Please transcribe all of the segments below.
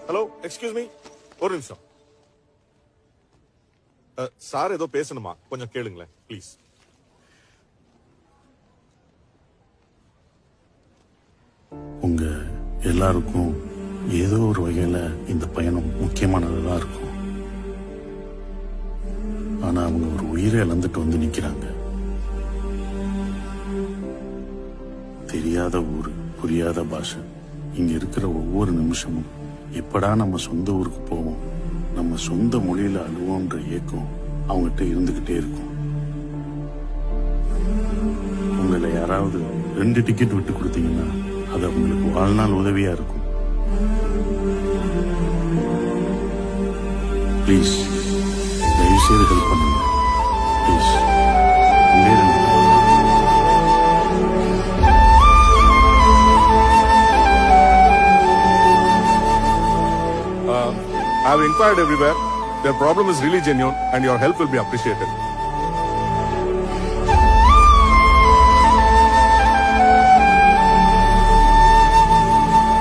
Hello excuse me, ஒரு நிமிஷம். Sir ஏதோ பேசணுமா, கொஞ்சம் கேளுங்களேன் ப்ளீஸ். உங்க எல்லாருக்கும் ஏதோ ஒரு வகையில இந்த பயணம் முக்கியமானதா இருக்கும். ஆனா அவங்க ஒரு உயிரை இழந்துட்டு வந்து நிக்கிறாங்க. தெரியாத ஊரு, புரியாத பாஷை. இங்க இருக்கிற ஒவ்வொரு நிமிஷமும் எப்படா நம்ம சொந்த ஊருக்கு போவோம், நம்ம சொந்த மொழியில அழுவோன்ற ஏக்கம் அவங்ககிட்ட இருந்துகிட்டே இருக்கும். உங்களை யாராவது 2 டிக்கெட் விட்டு கொடுத்தீங்கன்னா அது அவங்களுக்கு வாழ்நாள் உதவியா இருக்கும். ப்ளீஸ் தயவுசெய்து ஹெல்ப் பண்ணுங்க. Please I have inquired everywhere. Their problem is really genuine and your help will be appreciated.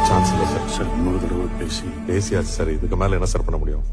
Chance இல்லை சார். சார் இன்னொரு தடவை பேசியாச்சு சார். இதுக்கு மேல என்ன சார் பண்ண முடியும்?